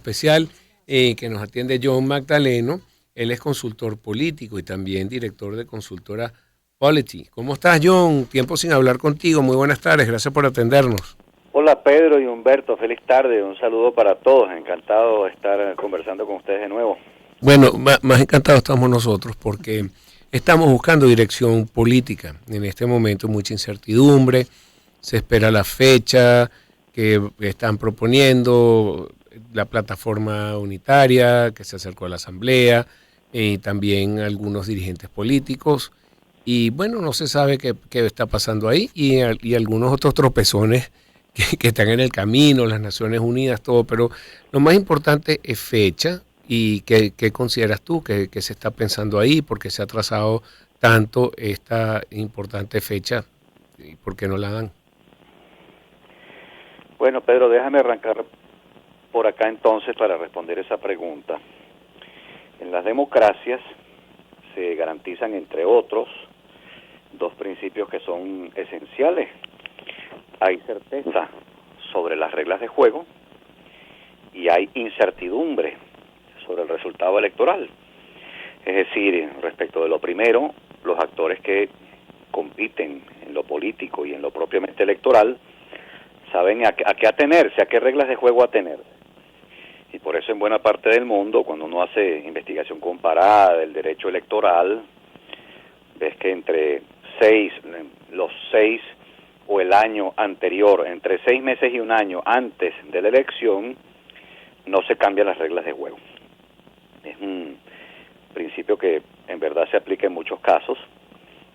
Especial que nos atiende John Magdaleno. Él es consultor político y también director de consultora Polity. ¿Cómo estás, John? Tiempo sin hablar contigo. Muy buenas tardes. Gracias por atendernos. Hola Pedro y Humberto, feliz tarde, un saludo para todos, encantado de estar conversando con ustedes de nuevo. Bueno, más encantados estamos nosotros porque estamos buscando dirección política. En este momento mucha incertidumbre, se espera la fecha que están proponiendo, la plataforma unitaria que se acercó a la Asamblea, y también algunos dirigentes políticos. Y bueno, no se sabe qué está pasando ahí y algunos otros tropezones que están en el camino, las Naciones Unidas, todo, pero lo más importante es fecha. ¿Y qué consideras tú que se está pensando ahí? ¿Por qué se ha atrasado tanto esta importante fecha? ¿Y por qué no la dan? Bueno, Pedro, déjame arrancar por acá entonces para responder esa pregunta. En las democracias se garantizan, entre otros, dos principios que son esenciales. Hay certeza sobre las reglas de juego y hay incertidumbre sobre el resultado electoral. Es decir, respecto de lo primero, los actores que compiten en lo político y en lo propiamente electoral saben a qué atenerse, a qué reglas de juego atenerse. Y por eso en buena parte del mundo, cuando uno hace investigación comparada del derecho electoral, ves que entre los 6 o el año anterior, entre 6 meses y un año antes de la elección, no se cambian las reglas de juego. Es un principio que en verdad se aplica en muchos casos,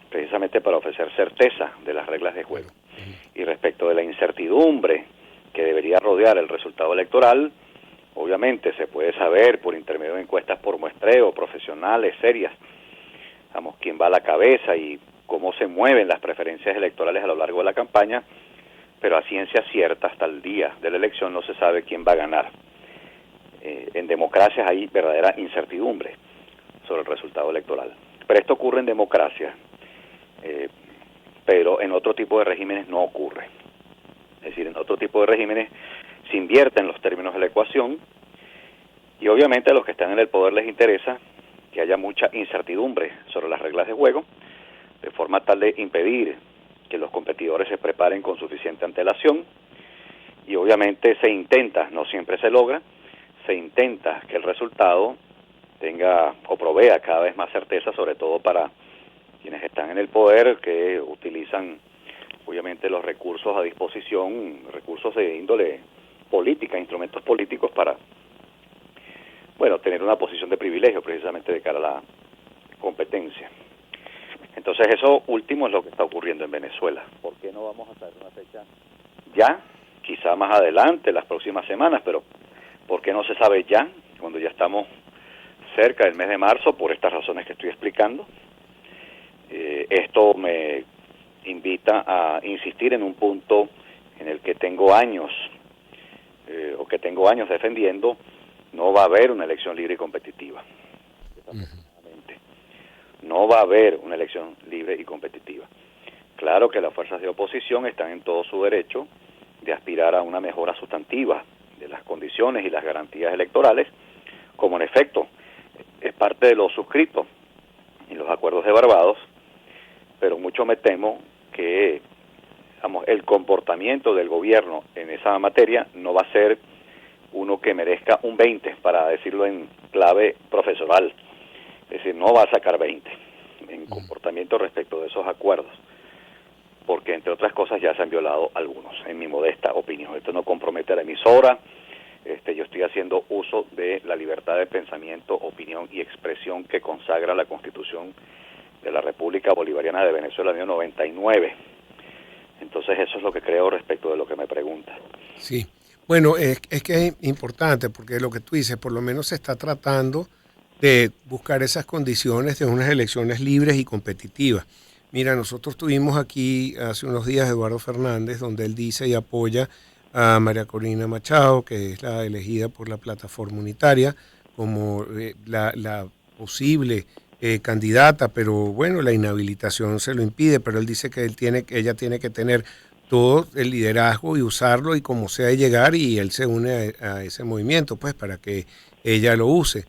precisamente para ofrecer certeza de las reglas de juego. Y respecto de la incertidumbre que debería rodear el resultado electoral, obviamente se puede saber por intermedio de encuestas por muestreo, profesionales, serias, vamos, quién va a la cabeza y cómo se mueven las preferencias electorales a lo largo de la campaña, pero a ciencia cierta hasta el día de la elección no se sabe quién va a ganar. En democracias hay verdadera incertidumbre sobre el resultado electoral. Pero esto ocurre en democracia, pero en otro tipo de regímenes no ocurre. Es decir, en otro tipo de regímenes se invierten los términos de la ecuación y obviamente a los que están en el poder les interesa que haya mucha incertidumbre sobre las reglas de juego, de forma tal de impedir que los competidores se preparen con suficiente antelación y obviamente se intenta, no siempre se logra, se intenta que el resultado tenga o provea cada vez más certeza, sobre todo para quienes están en el poder, que utilizan obviamente los recursos a disposición, recursos de índole política, instrumentos políticos para, bueno, tener una posición de privilegio precisamente de cara a la competencia. Entonces eso último es lo que está ocurriendo en Venezuela. ¿Por qué no vamos a saber una fecha ya? Quizá más adelante, las próximas semanas, pero ¿por qué no se sabe ya? Cuando ya estamos cerca del mes de marzo, por estas razones que estoy explicando. Esto me invita a insistir en un punto en el que tengo años, defendiendo, no va a haber una elección libre y competitiva. No va a haber una elección libre y competitiva. Claro que las fuerzas de oposición están en todo su derecho de aspirar a una mejora sustantiva de las condiciones y las garantías electorales, como en efecto es parte de lo suscrito en los acuerdos de Barbados, pero mucho me temo que el comportamiento del gobierno en esa materia no va a ser uno que merezca un 20, para decirlo en clave profesoral. Es decir, no va a sacar 20 en comportamiento respecto de esos acuerdos, porque entre otras cosas ya se han violado algunos, en mi modesta opinión. Esto no compromete a la emisora, yo estoy haciendo uso de la libertad de pensamiento, opinión y expresión que consagra la Constitución de la República Bolivariana de Venezuela del año 99. Entonces eso es lo que creo respecto de lo que me pregunta. Sí, bueno, es que es importante porque lo que tú dices, por lo menos se está tratando de buscar esas condiciones de unas elecciones libres y competitivas. Mira, nosotros tuvimos aquí hace unos días a Eduardo Fernández, donde él dice y apoya a María Corina Machado, que es la elegida por la plataforma unitaria, como la posible candidata, pero bueno, la inhabilitación se lo impide, pero él dice que ella tiene que tener todo el liderazgo y usarlo y como sea llegar, y él se une a ese movimiento, pues para que ella lo use.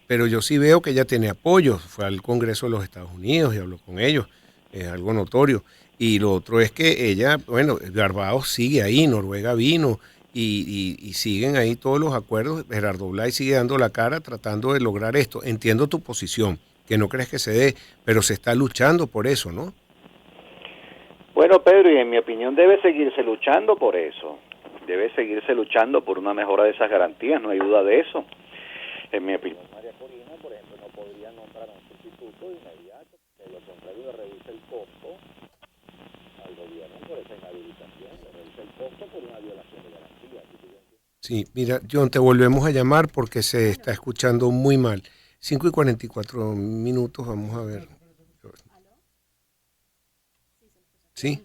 Pero yo sí veo que ella tiene apoyo, fue al Congreso de los Estados Unidos y habló con ellos, es algo notorio. Y lo otro es que ella, bueno, Barbados sigue ahí, Noruega vino, y siguen ahí todos los acuerdos. Gerardo Blay sigue dando la cara tratando de lograr esto. Entiendo tu posición, que no crees que se dé, pero se está luchando por eso, ¿no? Bueno, Pedro, y en mi opinión debe seguirse luchando por eso. Debe seguirse luchando por una mejora de esas garantías, no hay duda de eso. En mi opinión, María Corina, por ejemplo, no podría nombrar un sustituto de inmediato, de lo contrario le reduce el costo al gobierno por esa inhabilitación, le reduce el costo por una violación de garantías. Sí, mira, John, te volvemos a llamar porque se está escuchando muy mal. 5:44, vamos a ver. ¿Sí?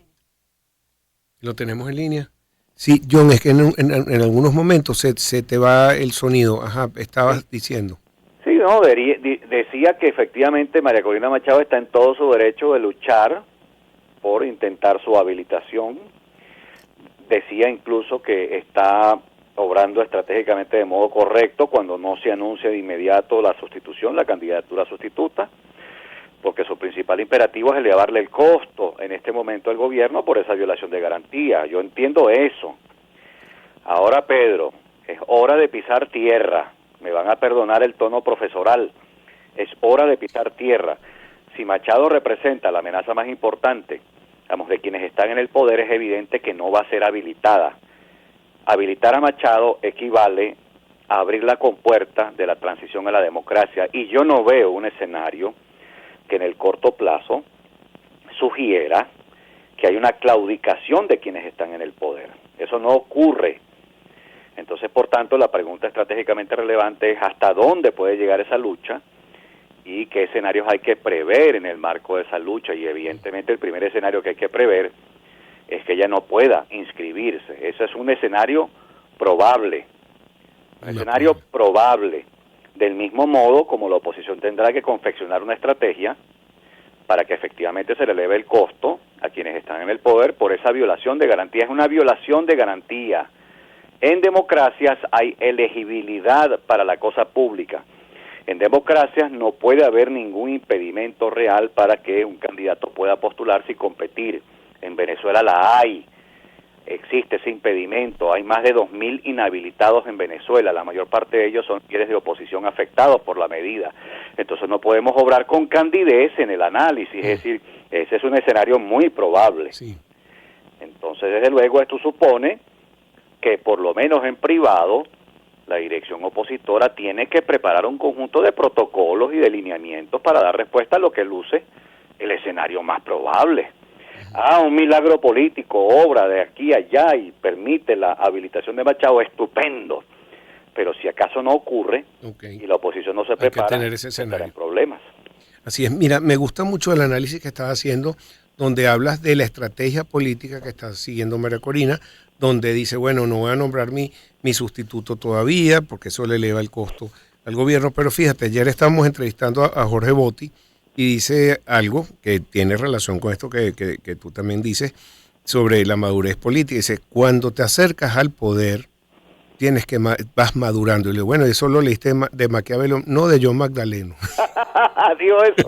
¿Lo tenemos en línea? Sí, John, es que en algunos momentos se te va el sonido. Ajá, estabas diciendo. Sí, no, decía que efectivamente María Corina Machado está en todo su derecho de luchar por intentar su habilitación. Decía incluso que está obrando estratégicamente de modo correcto cuando no se anuncia de inmediato la sustitución, la candidatura sustituta, porque su principal imperativo es elevarle el costo en este momento al gobierno por esa violación de garantía. Yo entiendo eso. Ahora, Pedro, es hora de pisar tierra. Me van a perdonar el tono profesoral. Es hora de pisar tierra. Si Machado representa la amenaza más importante, digamos, de quienes están en el poder, es evidente que no va a ser habilitada. Habilitar a Machado equivale a abrir la compuerta de la transición a la democracia, y yo no veo un escenario que en el corto plazo sugiera que hay una claudicación de quienes están en el poder. Eso no ocurre. Entonces, por tanto, la pregunta estratégicamente relevante es hasta dónde puede llegar esa lucha y qué escenarios hay que prever en el marco de esa lucha. Y evidentemente el primer escenario que hay que prever es que ella no pueda inscribirse. Eso es un escenario probable. Un escenario probable. Del mismo modo como la oposición tendrá que confeccionar una estrategia para que efectivamente se le eleve el costo a quienes están en el poder por esa violación de garantía. Es una violación de garantía. En democracias hay elegibilidad para la cosa pública. En democracias no puede haber ningún impedimento real para que un candidato pueda postularse y competir. En Venezuela la hay. Existe ese impedimento. Hay más de 2.000 inhabilitados en Venezuela. La mayor parte de ellos son líderes de oposición afectados por la medida. Entonces no podemos obrar con candidez en el análisis. Es decir, ese es un escenario muy probable. Sí. Entonces, desde luego, esto supone que por lo menos en privado la dirección opositora tiene que preparar un conjunto de protocolos y de lineamientos para dar respuesta a lo que luce el escenario más probable. Un milagro político obra de aquí a allá y permite la habilitación de Machado, estupendo. Pero si acaso no ocurre y la oposición no se prepara, estará en problemas. Así es. Mira, me gusta mucho el análisis que estás haciendo, donde hablas de la estrategia política que está siguiendo María Corina, donde dice, bueno, no voy a nombrar mi sustituto todavía, porque eso le eleva el costo al gobierno. Pero fíjate, ayer estábamos entrevistando a Jorge Botti, y dice algo que tiene relación con esto que tú también dices sobre la madurez política. Dice, cuando te acercas al poder, vas madurando. Y le digo, bueno, eso lo leíste de Maquiavelo, no de John Magdaleno. Digo eso.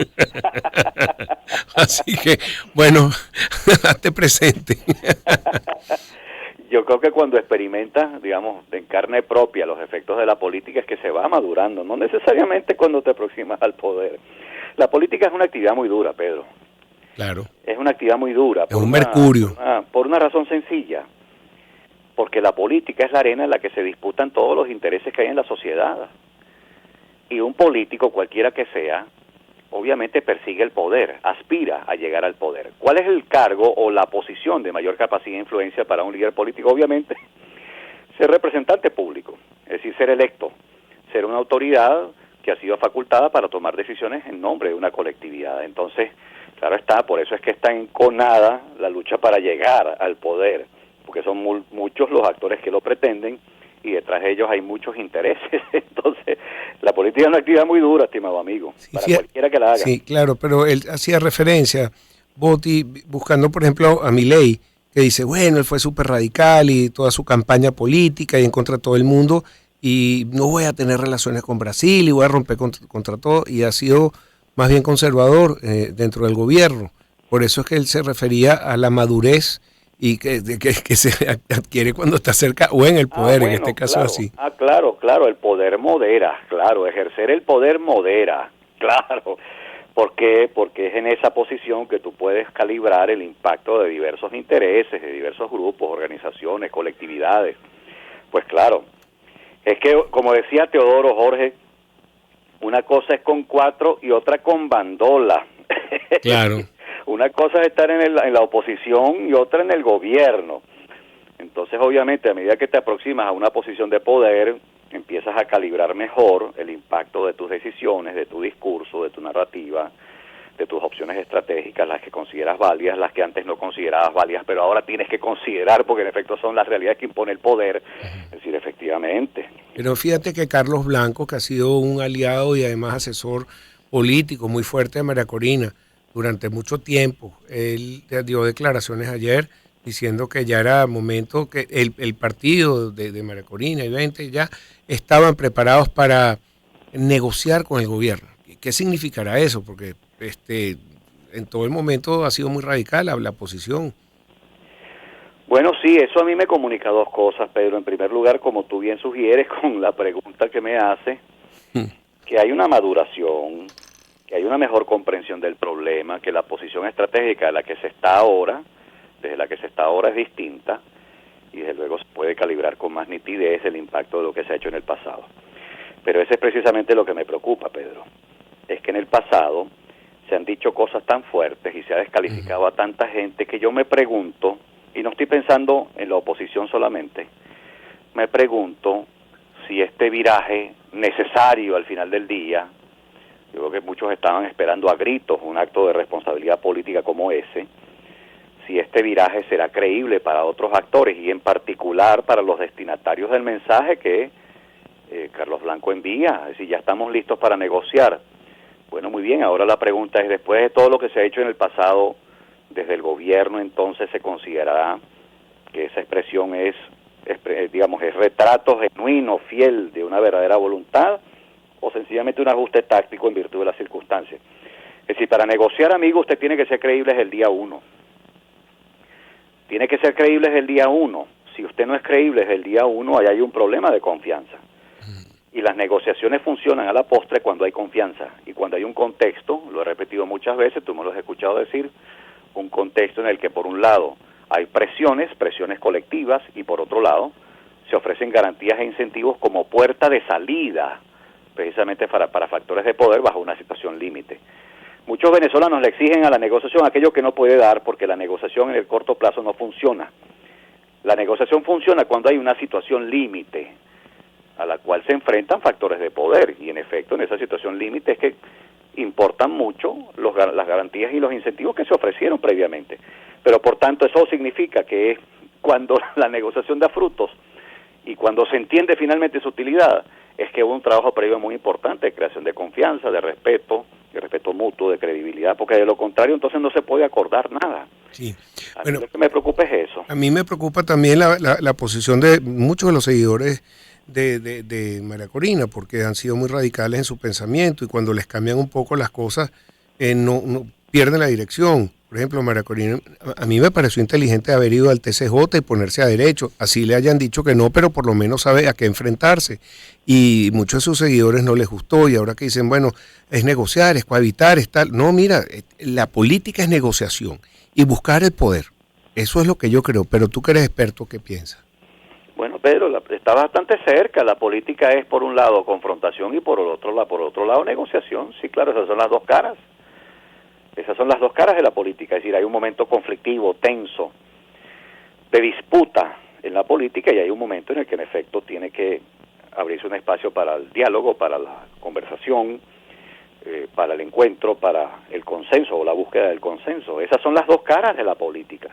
Así que, bueno, hazte presente. Yo creo que cuando experimentas, digamos, en carne propia los efectos de la política es que se va madurando, no necesariamente cuando te aproximas al poder. La política es una actividad muy dura, Pedro. Claro. Es una actividad muy dura. Es un mercurio. Por una razón sencilla. Porque la política es la arena en la que se disputan todos los intereses que hay en la sociedad. Y un político, cualquiera que sea, obviamente persigue el poder, aspira a llegar al poder. ¿Cuál es el cargo o la posición de mayor capacidad e influencia para un líder político? Obviamente, ser representante público, es decir, ser electo, ser una autoridad que ha sido facultada para tomar decisiones en nombre de una colectividad. Entonces, claro está, por eso es que está enconada la lucha para llegar al poder, porque son muchos los actores que lo pretenden y detrás de ellos hay muchos intereses. Entonces, la política es una actividad muy dura, estimado amigo, sí, para cualquiera que la haga. Sí, claro, pero él hacía referencia, Botti, buscando, por ejemplo, a Milei, que dice, bueno, él fue súper radical y toda su campaña política y en contra de todo el mundo y no voy a tener relaciones con Brasil y voy a romper contra todo, y ha sido más bien conservador dentro del gobierno. Por eso es que él se refería a la madurez y que se adquiere cuando está cerca o en el poder, Bueno, en este caso claro. así. Claro, el poder modera, claro, ejercer el poder modera, claro. ¿Por qué? Porque es en esa posición que tú puedes calibrar el impacto de diversos intereses, de diversos grupos, organizaciones, colectividades. Pues claro, es que, como decía Teodoro Jorge, una cosa es con cuatro y otra con bandola. Claro. Una cosa es estar en la oposición y otra en el gobierno. Entonces, obviamente, a medida que te aproximas a una posición de poder, empiezas a calibrar mejor el impacto de tus decisiones, de tu discurso, de tu narrativa, de tus opciones estratégicas, las que consideras válidas, las que antes no considerabas válidas, pero ahora tienes que considerar porque en efecto son las realidades que impone el poder. Es decir, efectivamente. Pero fíjate que Carlos Blanco, que ha sido un aliado y además asesor político muy fuerte de María Corina durante mucho tiempo, él dio declaraciones ayer diciendo que ya era momento que el partido de María Corina y 20 ya estaban preparados para negociar con el gobierno. ¿Qué significará eso? Porque en todo el momento ha sido muy radical la posición. Bueno, sí, eso a mí me comunica dos cosas, Pedro. En primer lugar, como tú bien sugieres con la pregunta que me hace, que hay una maduración, que hay una mejor comprensión del problema, que la posición estratégica de la que se está ahora, desde la que se está ahora es distinta, y desde luego se puede calibrar con más nitidez el impacto de lo que se ha hecho en el pasado. Pero ese es precisamente lo que me preocupa, Pedro. Es que en el pasado se han dicho cosas tan fuertes y se ha descalificado a tanta gente que yo me pregunto, y no estoy pensando en la oposición solamente, me pregunto si este viraje necesario al final del día, yo creo que muchos estaban esperando a gritos un acto de responsabilidad política como ese, si este viraje será creíble para otros actores y en particular para los destinatarios del mensaje que Carlos Blanco envía, es decir, ya estamos listos para negociar. Bueno, muy bien, ahora la pregunta es, después de todo lo que se ha hecho en el pasado, desde el gobierno entonces se considerará que esa expresión es retrato genuino, fiel de una verdadera voluntad, o sencillamente un ajuste táctico en virtud de las circunstancias. Es decir, para negociar, amigo, usted tiene que ser creíble desde el día uno. Tiene que ser creíble desde el día uno. Si usted no es creíble desde el día uno, ahí hay un problema de confianza. Y las negociaciones funcionan a la postre cuando hay confianza y cuando hay un contexto, lo he repetido muchas veces, tú me lo has escuchado decir, un contexto en el que por un lado hay presiones colectivas y por otro lado se ofrecen garantías e incentivos como puerta de salida precisamente para factores de poder bajo una situación límite. Muchos venezolanos le exigen a la negociación aquello que no puede dar porque la negociación en el corto plazo no funciona. La negociación funciona cuando hay una situación límite a la cual se enfrentan factores de poder y en efecto en esa situación límite es que importan mucho las garantías y los incentivos que se ofrecieron previamente. Pero por tanto eso significa que cuando la negociación da frutos y cuando se entiende finalmente su utilidad, es que hubo un trabajo previo muy importante de creación de confianza, de respeto mutuo, de credibilidad, porque de lo contrario entonces no se puede acordar nada. Sí. Bueno, lo que me preocupa es eso. A mí me preocupa también la posición de muchos de los seguidores de María Corina, porque han sido muy radicales en su pensamiento y cuando les cambian un poco las cosas, no pierden la dirección. Por ejemplo, María Corina, a mí me pareció inteligente haber ido al TCJ y ponerse a derecho. Así le hayan dicho que no, pero por lo menos sabe a qué enfrentarse. Y muchos de sus seguidores no les gustó y ahora que dicen, bueno, es negociar, es cohabitar, es tal. No, mira, la política es negociación y buscar el poder. Eso es lo que yo creo, pero tú que eres experto, ¿qué piensas? Bueno, Pedro, está bastante cerca. La política es por un lado confrontación y por otro lado negociación. Sí, claro, esas son las dos caras. Esas son las dos caras de la política. Es decir, hay un momento conflictivo, tenso, de disputa en la política y hay un momento en el que en efecto tiene que abrirse un espacio para el diálogo, para la conversación, para el encuentro, para el consenso o la búsqueda del consenso. Esas son las dos caras de la política.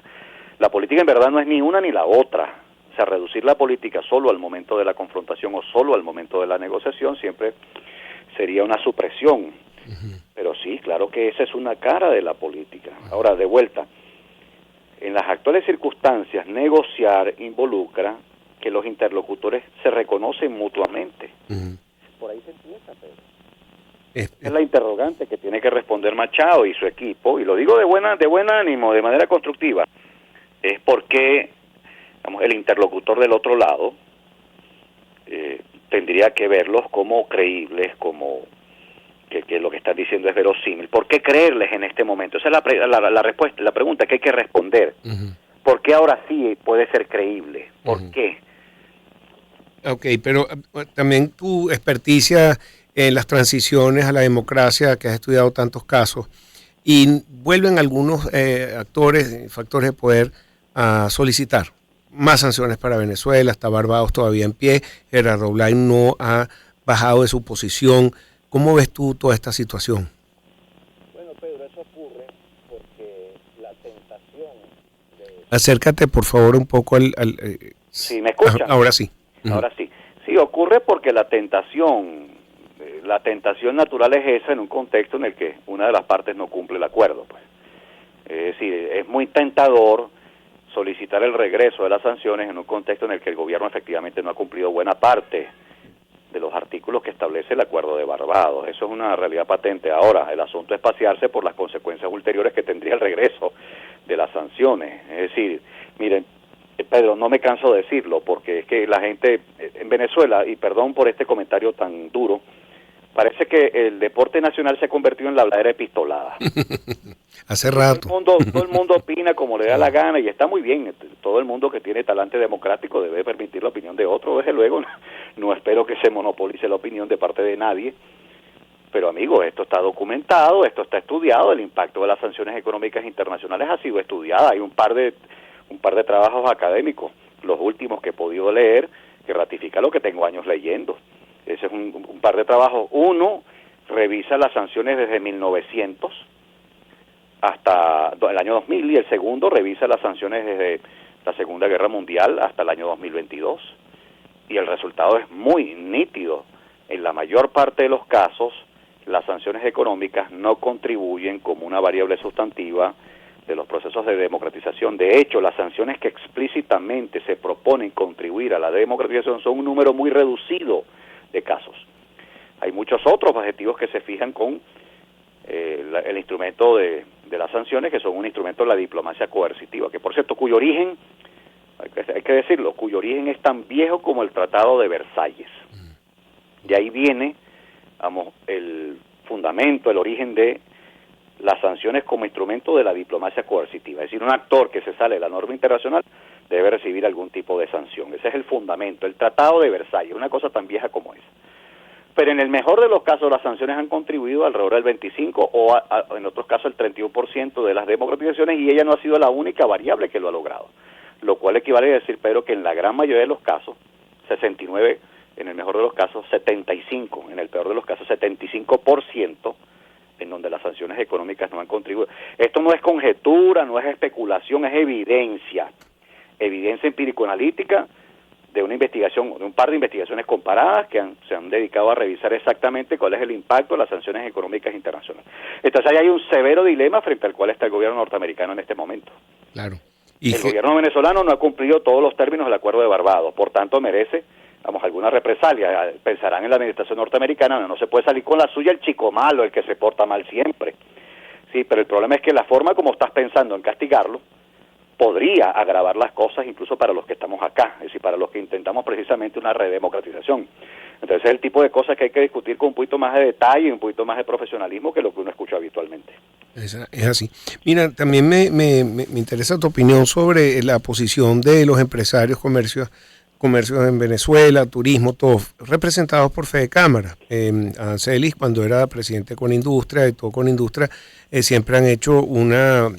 La política en verdad no es ni una ni la otra. O sea, reducir la política solo al momento de la confrontación o solo al momento de la negociación siempre sería una supresión. Pero sí, claro que esa es una cara de la política. Ahora, de vuelta, En las actuales circunstancias, negociar involucra que los interlocutores se reconocen mutuamente. Por ahí se empieza, Pedro. Es la interrogante que tiene que responder Machado y su equipo, y lo digo de buen ánimo, de manera constructiva, es porque el interlocutor del otro lado tendría que verlos como creíbles, como que lo que están diciendo es verosímil. ¿Por qué creerles en este momento? Esa es la respuesta, la pregunta que hay que responder. ¿Por qué ahora sí puede ser creíble? ¿Por qué? Ok, pero también tu experticia en las transiciones a la democracia, que has estudiado tantos casos, y vuelven algunos actores, factores de poder a solicitar más sanciones para Venezuela. Está Barbados todavía en pie, Gerardo Blain no ha bajado de su posición. ¿Cómo ves tú toda esta situación? Bueno, Pedro, eso ocurre porque la tentación de... Acércate, por favor, un poco al... ¿Sí, me escuchan? Ahora sí. Ahora sí. Sí, ocurre porque la tentación natural es esa en un contexto en el que una de las partes no cumple el acuerdo, pues. Es decir, es muy tentador solicitar el regreso de las sanciones en un contexto en el que el gobierno efectivamente no ha cumplido buena parte de los artículos que establece el acuerdo de Barbados. Eso es una realidad patente. Ahora, el asunto es pasearse por las consecuencias ulteriores que tendría el regreso de las sanciones. Es decir, miren, Pedro, no me canso de decirlo, porque es que la gente en Venezuela, y perdón por este comentario tan duro, parece que el deporte nacional se ha convertido en la habladera epistolada. Hace rato. Todo el mundo opina como le da la gana, y está muy bien. Todo el mundo que tiene talante democrático debe permitir la opinión de otro, desde luego. No espero que se monopolice la opinión de parte de nadie. Pero, amigos, esto está documentado, esto está estudiado. El impacto de las sanciones económicas internacionales ha sido estudiado. Hay un par de trabajos académicos, los últimos que he podido leer, que ratifica lo que tengo años leyendo. Ese es un par de trabajos. Uno revisa las sanciones desde 1900 hasta el año 2000, y el segundo revisa las sanciones desde la Segunda Guerra Mundial hasta el año 2022. Y el resultado es muy nítido. En la mayor parte de los casos, las sanciones económicas no contribuyen como una variable sustantiva de los procesos de democratización. De hecho, las sanciones que explícitamente se proponen contribuir a la democratización son un número muy reducido de casos. Hay muchos otros objetivos que se fijan con el instrumento de las sanciones, que son un instrumento de la diplomacia coercitiva, que por cierto, cuyo origen, hay que decirlo, cuyo origen es tan viejo como el Tratado de Versalles. De ahí viene, el fundamento, el origen de las sanciones como instrumento de la diplomacia coercitiva. Es decir, un actor que se sale de la norma internacional debe recibir algún tipo de sanción. Ese es el fundamento, el Tratado de Versalles, una cosa tan vieja como esa. Pero en el mejor de los casos, las sanciones han contribuido alrededor del 25% o en otros casos el 31% de las democratizaciones, y ella no ha sido la única variable que lo ha logrado. Lo cual equivale a decir, Pedro, que en la gran mayoría de los casos, 69%, en el mejor de los casos 75%, en el peor de los casos 75%, en donde las sanciones económicas no han contribuido. Esto no es conjetura, no es especulación, es evidencia empírico-analítica de una investigación, de un par de investigaciones comparadas que se han dedicado a revisar exactamente cuál es el impacto de las sanciones económicas internacionales. Entonces ahí hay un severo dilema frente al cual está el gobierno norteamericano en este momento. Claro. El gobierno venezolano no ha cumplido todos los términos del acuerdo de Barbados, por tanto merece alguna represalia. Pensarán en la administración norteamericana, no se puede salir con la suya el chico malo, el que se porta mal siempre. Sí, pero el problema es que la forma como estás pensando en castigarlo podría agravar las cosas incluso para los que estamos acá, es decir, para los que intentamos precisamente una redemocratización. Entonces es el tipo de cosas que hay que discutir con un poquito más de detalle y un poquito más de profesionalismo que lo que uno escucha habitualmente. Es así. Mira, también me interesa tu opinión sobre la posición de los empresarios, comercios en Venezuela, turismo, todos representados por Fede Cámara. Adán Celis, cuando era presidente con Industria, y todo con Industria, siempre han hecho una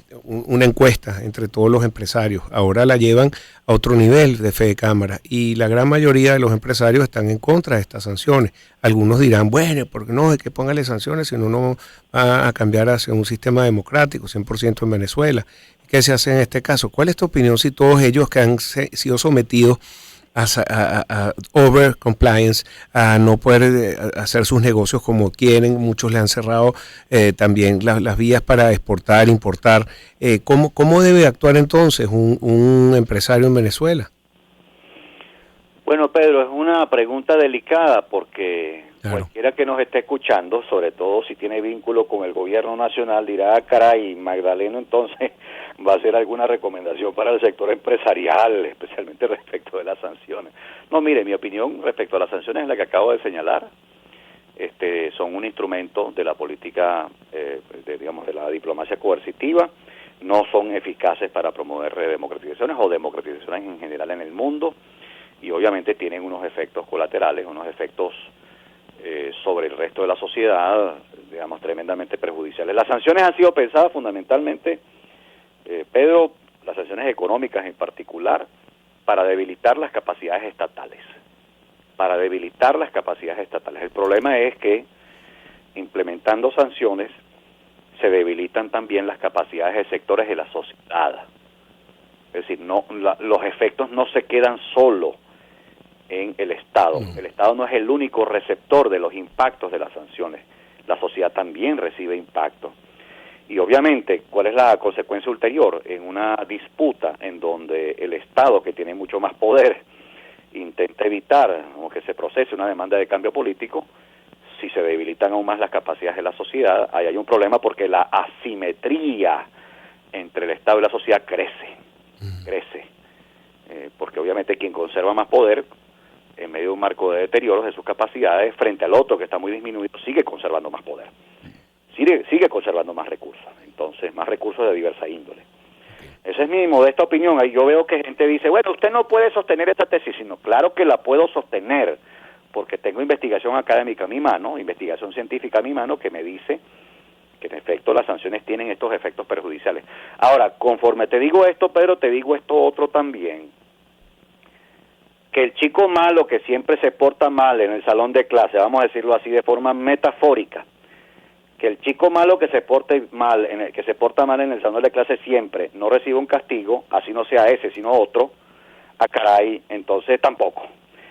encuesta entre todos los empresarios. Ahora la llevan a otro nivel de Fede Cámara, y la gran mayoría de los empresarios están en contra de estas sanciones. Algunos dirán, bueno, ¿por qué no? Es que póngale sanciones si uno no va a cambiar hacia un sistema democrático, 100% en Venezuela. ¿Qué se hace en este caso? ¿Cuál es tu opinión si todos ellos que han sido sometidos a over compliance, a no poder hacer sus negocios como quieren. Muchos le han cerrado también las vías para exportar, importar. ¿Cómo debe actuar entonces un empresario en Venezuela? Bueno, Pedro, es una pregunta delicada porque Claro. cualquiera que nos esté escuchando, sobre todo si tiene vínculo con el gobierno nacional, dirá, caray, Magdaleno entonces va a hacer alguna recomendación para el sector empresarial, especialmente respecto de las sanciones. No, mire, mi opinión respecto a las sanciones es la que acabo de señalar. Son un instrumento de la política, de la diplomacia coercitiva, no son eficaces para promover redemocratizaciones o democratizaciones en general en el mundo, y obviamente tienen unos efectos colaterales, unos efectos sobre el resto de la sociedad, digamos, tremendamente perjudiciales. Las sanciones han sido pensadas fundamentalmente, Pedro, las sanciones económicas en particular, para debilitar las capacidades estatales. El problema es que implementando sanciones se debilitan también las capacidades de sectores de la sociedad. Es decir, los efectos no se quedan solo en el Estado. El Estado no es el único receptor de los impactos de las sanciones. La sociedad también recibe impacto. Y obviamente, ¿cuál es la consecuencia ulterior? En una disputa en donde el Estado, que tiene mucho más poder, intenta evitar que se procese una demanda de cambio político, si se debilitan aún más las capacidades de la sociedad, ahí hay un problema porque la asimetría entre el Estado y la sociedad crece. Porque obviamente quien conserva más poder en medio de un marco de deterioros de sus capacidades frente al otro que está muy disminuido, sigue conservando más poder, sigue conservando más recursos, entonces más recursos de diversa índole. Esa es mi modesta opinión. Ahí yo veo que gente dice, bueno, usted no puede sostener esta tesis, sino claro que la puedo sostener, porque tengo investigación académica a mi mano, investigación científica a mi mano, que me dice que en efecto las sanciones tienen estos efectos perjudiciales. Ahora, conforme te digo esto, Pedro, te digo esto otro también, que el chico malo que siempre se porta mal en el salón de clase, vamos a decirlo así de forma metafórica, que el chico malo que se porte mal, que se porta mal en el salón de clase siempre no recibe un castigo, así no sea ese, sino otro, caray, entonces tampoco.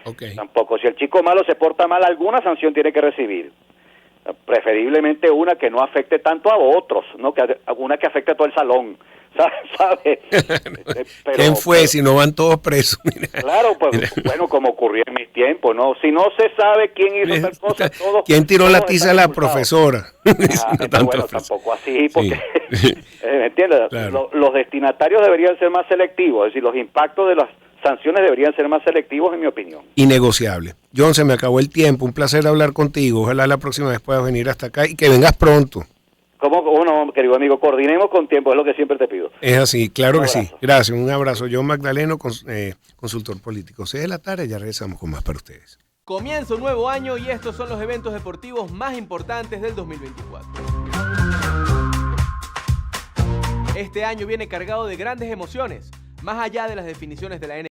Okay. Tampoco. Si el chico malo se porta mal, alguna sanción tiene que recibir. Preferiblemente una que no afecte tanto a otros, no que una que afecte a todo el salón. ¿Sabe? Pero, ¿quién fue? Si no van todos presos. Mira. Claro, pues bueno, como ocurrió en mis tiempos, ¿no? Si no se sabe quién hizo tal cosa, todos... ¿Quién tiró la tiza a la profesora? Bueno, tampoco así, porque... Sí. ¿Me entiendes? Claro. Los destinatarios deberían ser más selectivos, es decir, los impactos de las sanciones deberían ser más selectivos, en mi opinión. Innegociable. John, se me acabó el tiempo, un placer hablar contigo, ojalá la próxima vez puedas venir hasta acá y que vengas pronto. ¿Cómo no, querido amigo? Coordinemos con tiempo, es lo que siempre te pido. Es así, claro que sí. Gracias, un abrazo. John Magdaleno, consultor político. 6 de la tarde, ya regresamos con más para ustedes. Comienza un nuevo año y estos son los eventos deportivos más importantes del 2024. Este año viene cargado de grandes emociones, más allá de las definiciones de la NBA.